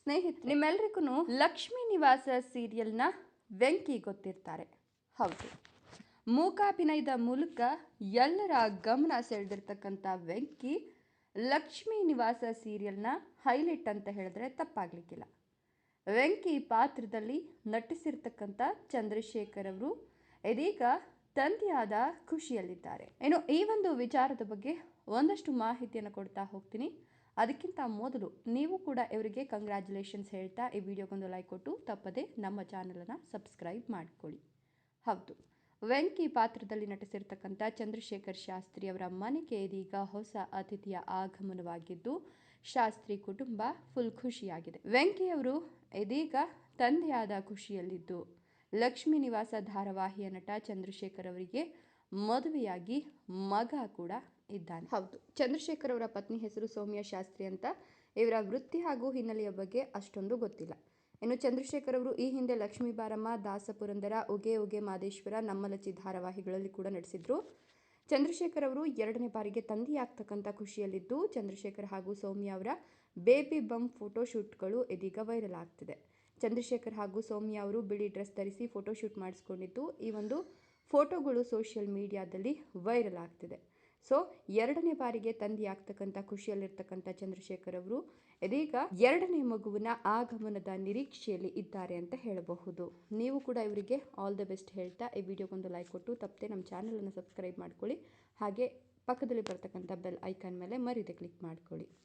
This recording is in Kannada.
ಸ್ನೇಹಿತರೆ, ನಿಮ್ಮೆಲ್ರಿಗೂ ಲಕ್ಷ್ಮೀ ನಿವಾಸ ಸೀರಿಯಲ್ನ ವೆಂಕಿ ಗೊತ್ತಿರ್ತಾರೆ. ಹೌದು, ಮೂಕಾಭಿನಯದ ಮೂಲಕ ಎಲ್ಲರ ಗಮನ ಸೆಳೆದಿರ್ತಕ್ಕಂಥ ವೆಂಕಿ ಲಕ್ಷ್ಮೀ ನಿವಾಸ ಸೀರಿಯಲ್ನ ಹೈಲೈಟ್ ಅಂತ ಹೇಳಿದ್ರೆ ತಪ್ಪಾಗಲಿಕ್ಕಿಲ್ಲ. ವೆಂಕಿ ಪಾತ್ರದಲ್ಲಿ ನಟಿಸಿರ್ತಕ್ಕಂಥ ಚಂದ್ರಶೇಖರ್ ಅವರು ಇದೀಗ ತಂದೆಯಾದ ಖುಷಿಯಲ್ಲಿದ್ದಾರೆ. ಇನ್ನು ಈ ಒಂದು ವಿಚಾರದ ಬಗ್ಗೆ ಒಂದಷ್ಟು ಮಾಹಿತಿಯನ್ನು ಕೊಡ್ತಾ ಹೋಗ್ತೀನಿ. ಅದಕ್ಕಿಂತ ಮೊದಲು ನೀವು ಕೂಡ ಇವರಿಗೆ ಕಂಗ್ರ್ಯಾಚುಲೇಷನ್ಸ್ ಹೇಳ್ತಾ ಈ ವಿಡಿಯೋಗೊಂದು ಲೈಕ್ ಕೊಟ್ಟು ತಪ್ಪದೆ ನಮ್ಮ ಚಾನಲನ್ನು ಸಬ್ಸ್ಕ್ರೈಬ್ ಮಾಡಿಕೊಳ್ಳಿ. ಹೌದು, ವೆಂಕಿ ಪಾತ್ರದಲ್ಲಿ ನಟಿಸಿರ್ತಕ್ಕಂಥ ಚಂದ್ರಶೇಖರ್ ಶಾಸ್ತ್ರಿ ಅವರ ಮನೆಗೆ ಇದೀಗ ಹೊಸ ಅತಿಥಿಯ ಆಗಮನವಾಗಿದ್ದು ಶಾಸ್ತ್ರಿ ಕುಟುಂಬ ಫುಲ್ ಖುಷಿಯಾಗಿದೆ. ವೆಂಕಿ ಅವರು ಇದೀಗ ತಂದೆಯಾದ ಖುಷಿಯಲ್ಲಿದ್ದು ಲಕ್ಷ್ಮೀ ನಿವಾಸ ಧಾರಾವಾಹಿಯ ನಟ ಚಂದ್ರಶೇಖರ್ ಅವರಿಗೆ ಮದುವೆಯಾಗಿ ಮಗ ಕೂಡ ಇದ್ದಾನೆ. ಹೌದು, ಚಂದ್ರಶೇಖರ್ ಅವರ ಪತ್ನಿ ಹೆಸರು ಸೌಮ್ಯ ಶಾಸ್ತ್ರಿ ಅಂತ. ಇವರ ವೃತ್ತಿ ಹಾಗೂ ಹಿನ್ನೆಲೆಯ ಬಗ್ಗೆ ಅಷ್ಟೊಂದು ಗೊತ್ತಿಲ್ಲ. ಇನ್ನು ಚಂದ್ರಶೇಖರ್ ಅವರು ಈ ಹಿಂದೆ ಲಕ್ಷ್ಮೀ ಬಾರಮ್ಮ, ದಾಸ ಪುರಂದರ, ಉಗೆ ಉಗೆ ಮಾದೇಶ್ವರ, ನಮ್ಮಲಚ್ಚಿ ಧಾರಾವಾಹಿಗಳಲ್ಲಿ ಕೂಡ ನಟಿಸಿದ್ರು. ಚಂದ್ರಶೇಖರ್ ಅವರು ಎರಡನೇ ಬಾರಿಗೆ ತಂದೆಯಾಗ್ತಕ್ಕಂಥ ಖುಷಿಯಲ್ಲಿದ್ದು ಚಂದ್ರಶೇಖರ್ ಹಾಗೂ ಸೌಮ್ಯ ಅವರ ಬೇಬಿ ಬಂಪ್ ಫೋಟೋಶೂಟ್ಗಳು ಇದೀಗ ವೈರಲ್ ಆಗ್ತಿದೆ. ಚಂದ್ರಶೇಖರ್ ಹಾಗೂ ಸೌಮ್ಯ ಅವರು ಬಿಳಿ ಡ್ರೆಸ್ ಧರಿಸಿ ಫೋಟೋಶೂಟ್ ಮಾಡಿಸ್ಕೊಂಡಿದ್ದು ಈ ಒಂದು ಫೋಟೋಗಳು ಸೋಷಿಯಲ್ ಮೀಡಿಯಾದಲ್ಲಿ ವೈರಲ್ ಆಗ್ತಿದೆ. ಸೊ ಎರಡನೇ ಬಾರಿಗೆ ತಂದೆಯಾಗ್ತಕ್ಕಂಥ ಖುಷಿಯಲ್ಲಿರ್ತಕ್ಕಂಥ ಚಂದ್ರಶೇಖರ್ ಅವರು ಇದೀಗ ಎರಡನೇ ಮಗುವಿನ ಆಗಮನದ ನಿರೀಕ್ಷೆಯಲ್ಲಿ ಇದ್ದಾರೆ ಅಂತ ಹೇಳಬಹುದು. ನೀವು ಕೂಡ ಇವರಿಗೆ ಆಲ್ ದ ಬೆಸ್ಟ್ ಹೇಳ್ತಾ ಈ ವಿಡಿಯೋಗೊಂದು ಲೈಕ್ ಕೊಟ್ಟು ತಪ್ಪದೆ ನಮ್ಮ ಚಾನಲನ್ನು ಸಬ್ಸ್ಕ್ರೈಬ್ ಮಾಡ್ಕೊಳ್ಳಿ. ಹಾಗೆ ಪಕ್ಕದಲ್ಲಿ ಬರ್ತಕ್ಕಂಥ ಬೆಲ್ ಐಕಾನ್ ಮೇಲೆ ಮರೀದೆ ಕ್ಲಿಕ್ ಮಾಡ್ಕೊಳ್ಳಿ.